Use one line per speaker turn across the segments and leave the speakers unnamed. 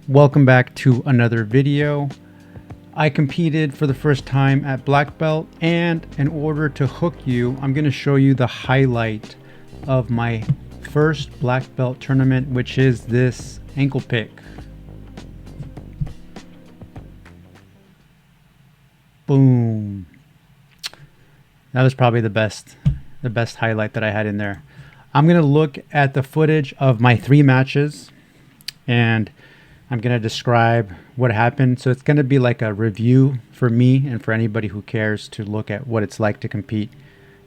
Welcome back to another video. I competed for the first time at black belt, and in order to hook you, I'm going to show you the highlight of my first black belt tournament, which is this ankle pick. Boom. That was probably the best highlight that I had in there. I'm going to look at the footage of my 3 matches and I'm going to describe what happened. So it's going to be like a review for me and for anybody who cares to look at what it's like to compete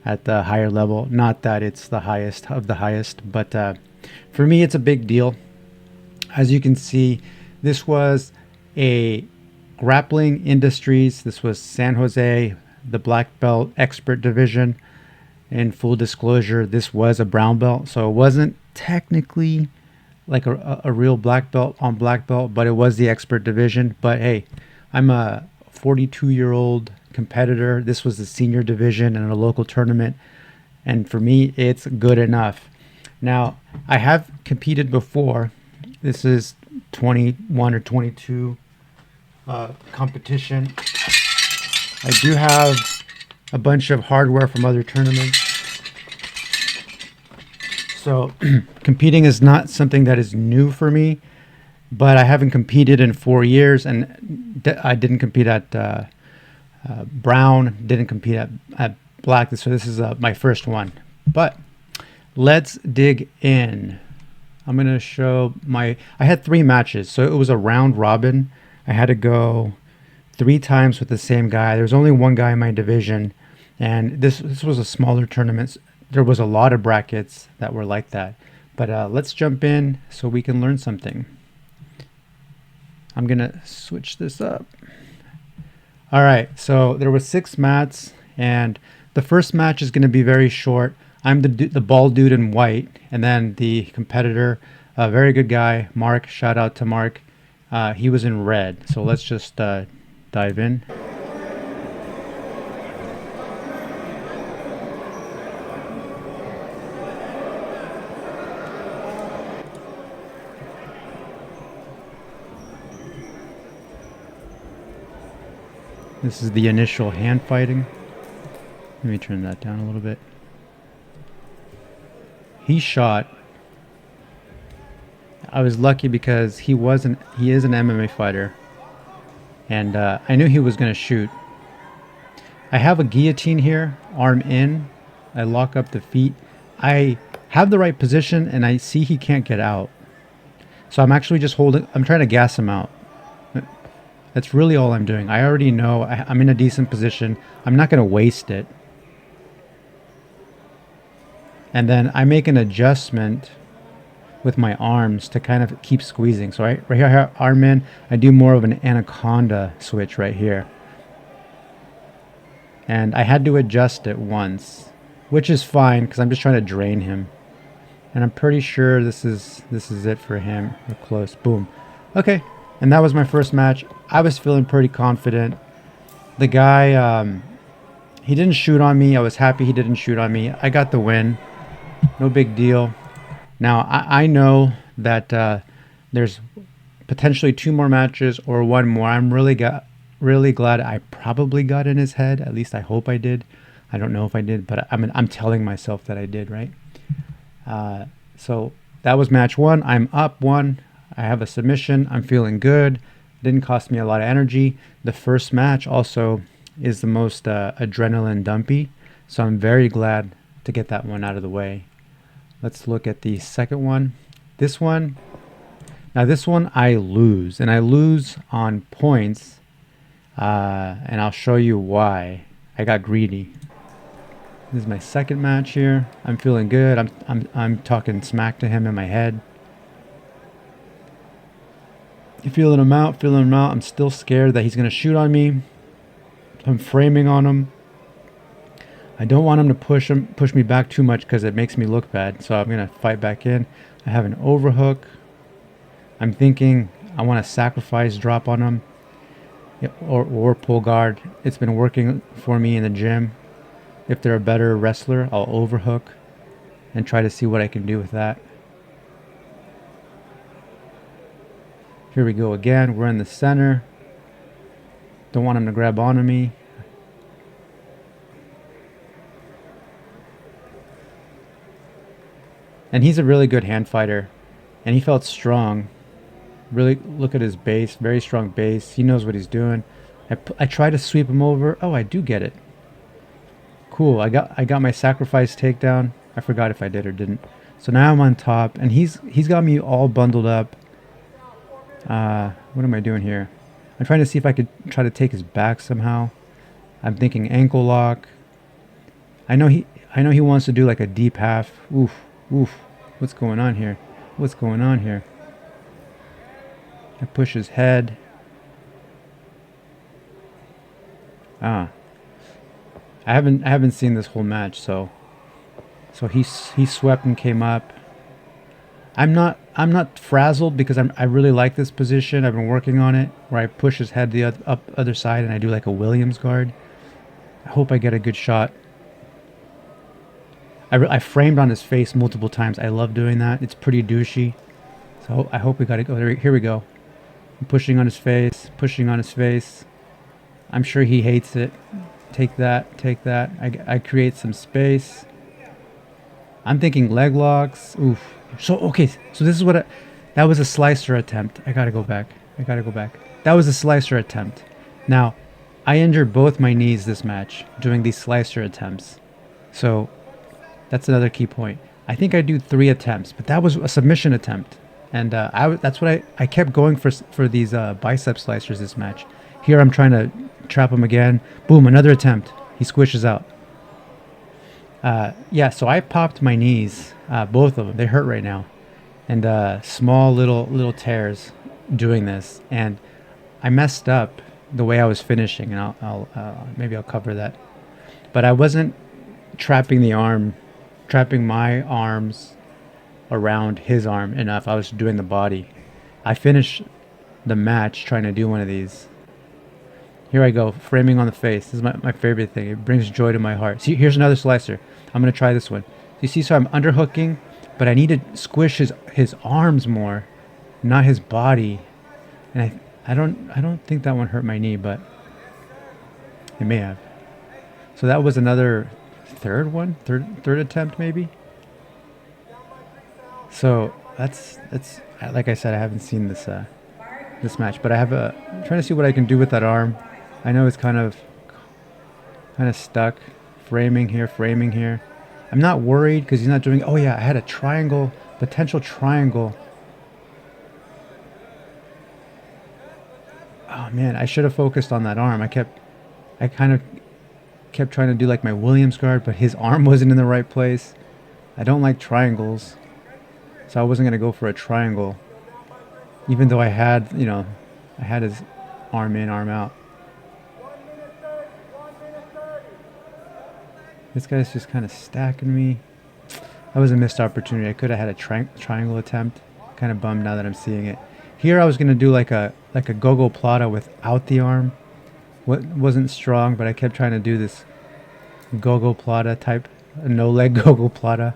at the higher level. Not that it's the highest of the highest, but for me, it's a big deal. As you can see, this was a Grappling Industries. This was San Jose, the black belt expert division. In full disclosure, this was a brown belt, so it wasn't technically like a real black belt on black belt, but it was the expert division. But hey, I'm a 42-year-old competitor. This was the senior division in a local tournament, and for me, it's good enough. Now, I have competed before. This is 21 or 22 competition. I do have a bunch of hardware from other tournaments. So competing is not something that is new for me, but I haven't competed in 4 years, and I didn't compete at brown, didn't compete at black. So this is my first one, but let's dig in. I'm going to show I had 3 matches. So it was a round robin. I had to go 3 times with the same guy. There was only one guy in my division, and this was a smaller tournament. There was a lot of brackets that were like that, but let's jump in so we can learn something. I'm gonna switch this up. All right, so there were 6 mats, and the first match is gonna be very short. I'm the bald dude in white, and then the competitor, a very good guy, Mark. Shout out to Mark. He was in red. So let's just dive in. This is the initial hand fighting. Let me turn that down a little bit. He shot. I was lucky because he is an MMA fighter, and I knew he was going to shoot. I have a guillotine here, arm in. I lock up the feet. I have the right position, and I see he can't get out. So I'm actually just holding. I'm trying to gas him out. That's really all I'm doing. I already know I'm in a decent position. I'm not going to waste it. And then I make an adjustment with my arms to kind of keep squeezing. So right here, arm in, I do more of an anaconda switch right here. And I had to adjust it once, which is fine because I'm just trying to drain him. And I'm pretty sure this is it for him. We're close. Boom. Okay. And that was my first match. I was feeling pretty confident. The guy, he didn't shoot on me. I was happy he didn't shoot on me. I got the win. No big deal. Now, I know that there's potentially 2 more matches or 1 more. I'm really glad I probably got in his head. At least I hope I did. I don't know if I did, but I'm telling myself that I did, right? So that was match 1. I'm up 1. I have a submission. I'm feeling good. Didn't cost me a lot of energy. The first match also is the most adrenaline dumpy, so I'm very glad to get that one out of the way. Let's look at the second one. This one I lose, and I lose on points, and I'll show you why. I got greedy. This is my second match here. I'm feeling good. I'm talking smack to him in my head. Feeling him out. I'm still scared that he's going to shoot on me. I'm framing on him. I don't want him to push me back too much because it makes me look bad. So I'm going to fight back in. I have an overhook. I'm thinking I want to sacrifice drop on him or pull guard. It's been working for me in the gym. If they're a better wrestler, I'll overhook and try to see what I can do with that. Here we go again. We're in the center. Don't want him to grab onto me. And he's a really good hand fighter. And he felt strong. Really look at his base. Very strong base. He knows what he's doing. I try to sweep him over. Oh, I do get it. Cool. I got my sacrifice takedown. I forgot if I did or didn't. So now I'm on top, and he's got me all bundled up. What am I doing here? I'm trying to see if I could try to take his back somehow. I'm thinking ankle lock. I know he wants to do like a deep half. Oof, oof. What's going on here? What's going on here? I push his head. I haven't seen this whole match, so he swept and came up. I'm not frazzled because I really like this position. I've been working on it where I push his head the other side and I do like a Williams guard. I hope I get a good shot. I framed on his face multiple times. I love doing that. It's pretty douchey. So I hope we got to go there. Here we go. I'm pushing on his face, pushing on his face. I'm sure he hates it. Take that, take that. I create some space. I'm thinking leg locks. Oof. So, okay. So this is what that was a slicer attempt. I got to go back. That was a slicer attempt. Now, I injured both my knees this match doing these slicer attempts. So that's another key point. I think I do 3 attempts, but that was a submission attempt. And that's what I kept going for these bicep slicers this match. Here I'm trying to trap him again. Boom, another attempt. He squishes out. Yeah, so I popped my knees, both of them. They hurt right now. And small little tears doing this. And I messed up the way I was finishing, and maybe I'll cover that. But I wasn't trapping my arms around his arm enough. I was doing the body. I finished the match trying to do one of these. Here I go, framing on the face. This is my favorite thing. It brings joy to my heart. See, here's another slicer. I'm going to try this one. You see, so I'm underhooking, but I need to squish his arms more, not his body. And I don't think that one hurt my knee, but it may have. So that was another third attempt maybe. So that's like I said, I haven't seen this match, but I'm trying to see what I can do with that arm. I know it's kind of stuck. Framing here. I'm not worried because he's not doing. Oh yeah, I had a potential triangle. Oh man, I should have focused on that arm. I kind of kept trying to do like my Williams guard, but his arm wasn't in the right place. I don't like triangles, so I wasn't gonna go for a triangle, even though I had his arm in, arm out. This guy's just kind of stacking me. That was a missed opportunity. I could have had a triangle attempt. Kind of bummed now that I'm seeing it. Here I was gonna do like a gogoplata without the arm. Wasn't strong, but I kept trying to do this gogoplata type, a no leg gogoplata.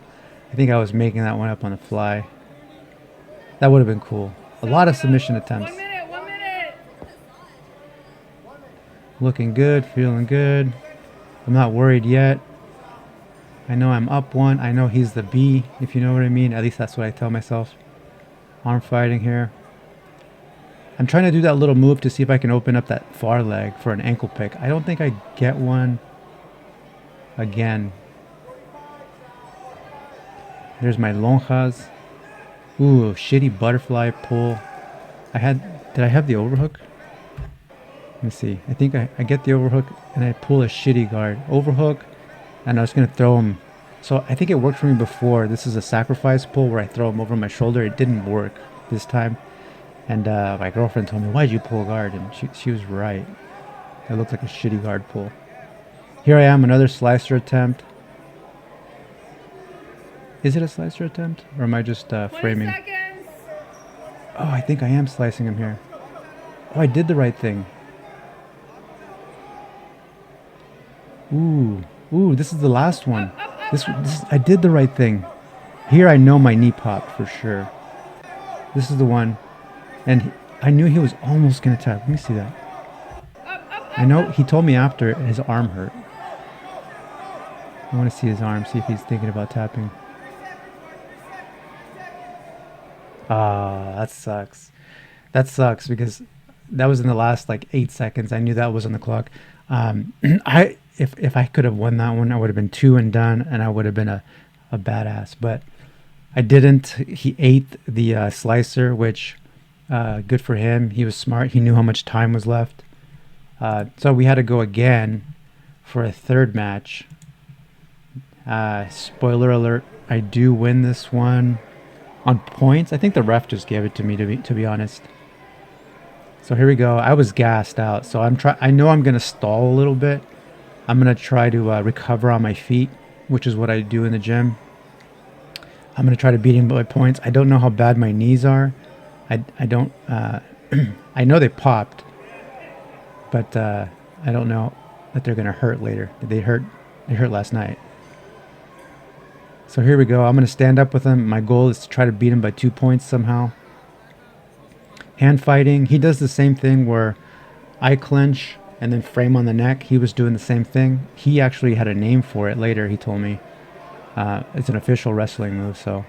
I think I was making that one up on the fly. That would have been cool. A lot of submission attempts.
1 minute.
Looking good, feeling good. I'm not worried yet. I know I'm up 1. I know he's the B, if you know what I mean. At least that's what I tell myself. Arm fighting here. I'm trying to do that little move to see if I can open up that far leg for an ankle pick. I don't think I get one again. There's my lonjas. Ooh, shitty butterfly pull. Did I have the overhook? Let me see. I think I get the overhook and I pull a shitty guard. Overhook, and I was going to throw him. So I think it worked for me before. This is a sacrifice pull where I throw him over my shoulder. It didn't work this time. And my girlfriend told me, why'd you pull guard? And she was right. It looked like a shitty guard pull. Here I am, another slicer attempt. Is it a slicer attempt? Or am I just framing?
20 seconds.
Oh, I think I am slicing him here. Oh, I did the right thing. Ooh, this is the last one. I did the right thing. Here I know my knee popped for sure. This is the one. And I knew he was almost going to tap. Let me see that. I know he told me after his arm hurt. I want to see his arm, see if he's thinking about tapping. Ah, that sucks. That sucks because that was in the last like 8 seconds. I knew that was on the clock. I if I could have won that one, I would have been 2 and done, and I would have been a badass. But I didn't. He ate the slicer, which good for him. He was smart. He knew how much time was left. So we had to go again for a third match. Spoiler alert, I do win this one on points. I think the ref just gave it to me, to be honest. So here we go. I was gassed out, so I know I'm gonna stall a little bit. I'm gonna try to recover on my feet, which is what I do in the gym. I'm gonna try to beat him by points. I don't know how bad my knees are. I don't. I know they popped, but I don't know that they're gonna hurt later. They hurt last night. So here we go. I'm going to stand up with him. My goal is to try to beat him by 2 points somehow. Hand fighting. He does the same thing where I clinch and then frame on the neck. He was doing the same thing. He actually had a name for it later, he told me. It's an official wrestling move, so.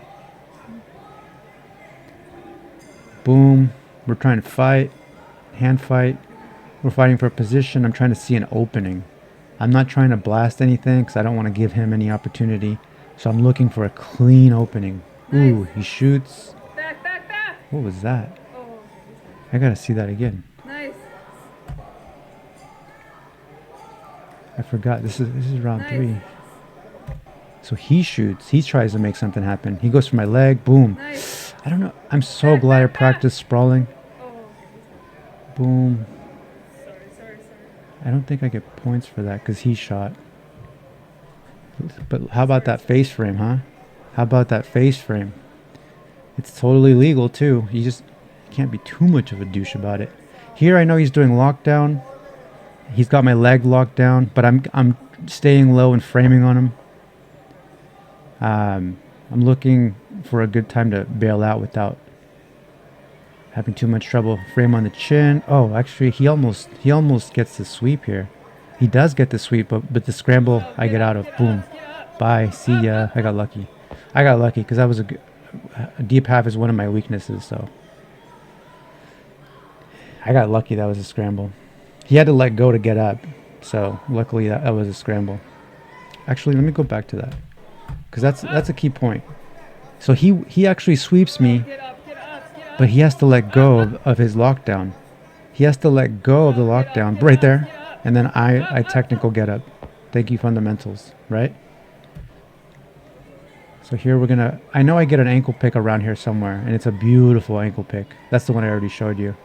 Boom. We're trying to fight. Hand fight. We're fighting for a position. I'm trying to see an opening. I'm not trying to blast anything because I don't want to give him any opportunity. So I'm looking for a clean opening. Nice. Ooh, he shoots.
Back, back, back.
What was that?
Oh.
I gotta see that again.
Nice.
I forgot. This is round 3. So he shoots. He tries to make something happen. He goes for my leg. Boom.
Nice.
I don't know. I'm so glad I practiced sprawling.
Oh.
Boom.
Sorry.
I don't think I get points for that because he shot. But how about that face frame, huh? How about that face frame? It's totally legal too. You just can't be too much of a douche about it. Here I know he's doing lockdown. He's got my leg locked down, but I'm staying low and framing on him. I'm looking for a good time to bail out without having too much trouble. Frame on the chin. Oh, actually he almost gets the sweep here. He does get the sweep, but the scramble I get out of. Boom. Bye. See ya. I got lucky. Because that was a deep half is one of my weaknesses, so. I got lucky that was a scramble. He had to let go to get up, so luckily that was a scramble. Actually, let me go back to that, because that's a key point. So he actually sweeps me, but he has to let go of his lockdown. He has to let go of the lockdown right there. And then I technical get up. Thank you, fundamentals, right? So here we're gonna, I know I get an ankle pick around here somewhere, and it's a beautiful ankle pick. That's the one I already showed you.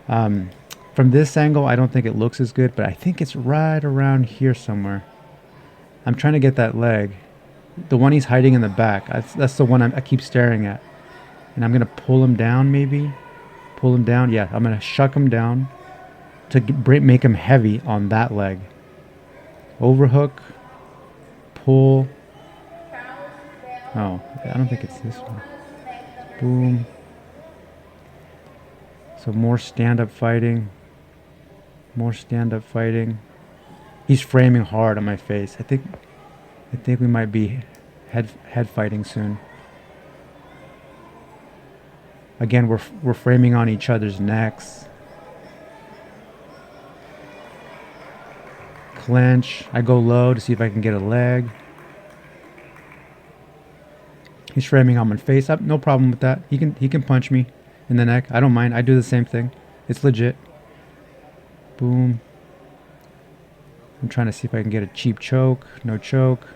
From this angle, I don't think it looks as good, but I think it's right around here somewhere. I'm trying to get that leg. The one he's hiding in the back. That's the one I keep staring at. And I'm gonna pull him down maybe. Pull him down, yeah, I'm gonna shuck him down to make him heavy on that leg. Overhook, pull. Oh, I don't think it's this one. Boom. So more stand-up fighting. More stand-up fighting. He's framing hard on my face. I think we might be head fighting soon. Again, we're framing on each other's necks. Clench. I go low to see if I can get a leg. He's framing on my face. No problem with that. He can punch me in the neck. I don't mind. I do the same thing. It's legit. Boom. I'm trying to see if I can get a cheap choke. No choke.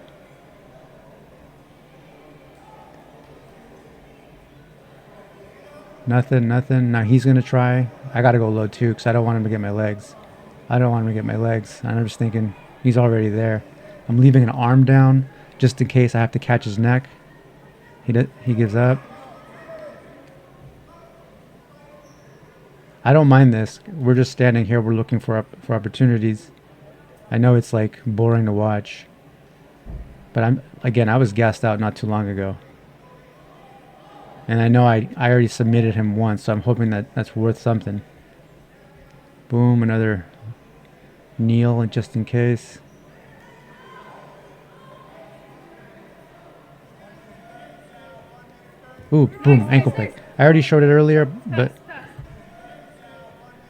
Nothing. Now he's going to try. I got to go low too because I don't want him to get my legs. I'm just thinking he's already there. I'm leaving an arm down just in case I have to catch his neck. He gives up. I don't mind this. We're just standing here. We're looking for opportunities. I know it's like boring to watch. But I was gassed out not too long ago. And I know I already submitted him once, so I'm hoping that that's worth something. Boom, another kneel just in case. Ooh, boom, ankle pick. I already showed it earlier, but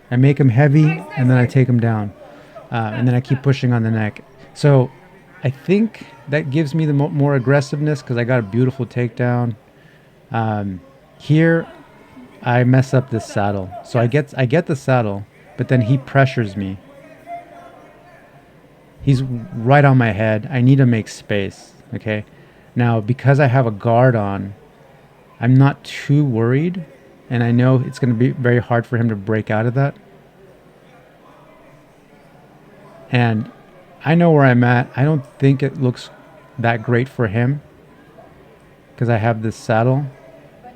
I make him heavy and then I take him down. And then I keep pushing on the neck. So I think that gives me the more aggressiveness because I got a beautiful takedown. Here, I mess up this saddle. So I get the saddle, but then he pressures me. He's right on my head. I need to make space, okay? Now, because I have a guard on, I'm not too worried, and I know it's going to be very hard for him to break out of that. And I know where I'm at. I don't think it looks that great for him because I have this saddle,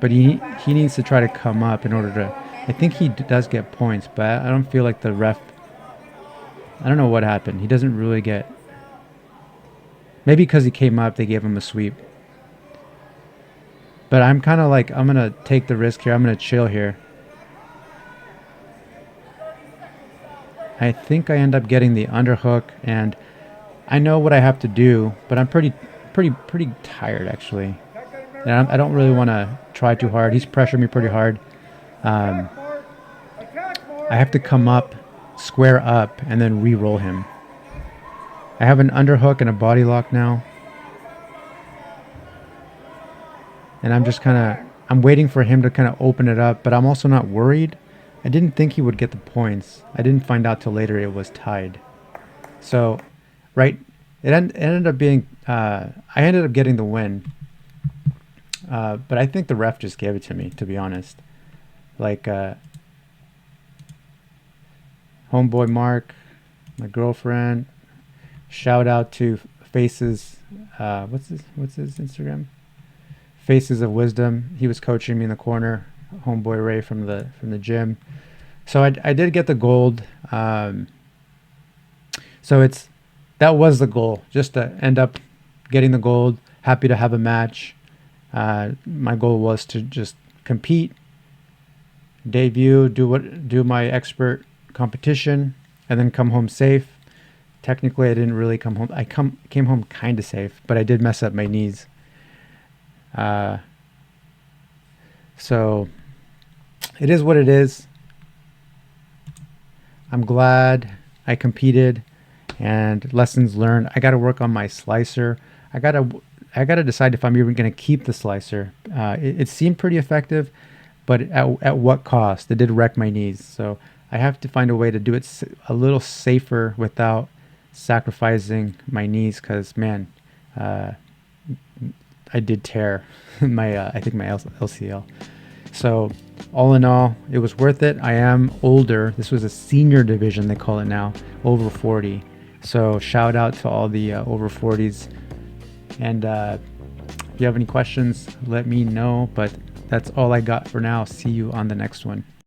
but he needs to try to come up in order to. I think he does get points, but I don't feel like the ref. I don't know what happened. He doesn't really get. Maybe because he came up, they gave him a sweep. But I'm kind of like, I'm going to take the risk here. I'm going to chill here. I think I end up getting the underhook, and I know what I have to do, but I'm pretty tired, actually. And I don't really want to try too hard. He's pressuring me pretty hard. I have to come up, square up, and then re-roll him. I have an underhook and a body lock now. And I'm just I'm waiting for him to kind of open it up, but I'm also not worried. I didn't think he would get the points. I didn't find out till later it was tied. So, right, it ended up being, I ended up getting the win. But I think the ref just gave it to me, to be honest. Like, homeboy Mark, my girlfriend, shout out to Faces, what's his Instagram? Faces of Wisdom. He was coaching me in the corner. Homeboy Ray from the gym. So I did get the gold. So that was the goal, just to end up getting the gold. Happy to have a match. My goal was to just compete, debut, do my expert competition, and then come home safe. Technically, I didn't really come home. I came home kind of safe, but I did mess up my knees. So it is what it is. I'm glad I competed, and lessons learned. I got to work on my slicer. I got to decide if I'm even going to keep the slicer. It seemed pretty effective, but at what cost? It did wreck my knees. So I have to find a way to do it a little safer without sacrificing my knees, because man, I did tear I think my LCL. So all in all, it was worth it. I am older. This was a senior division, they call it now, over 40. So shout out to all the over 40s. And if you have any questions, let me know. But that's all I got for now. See you on the next one.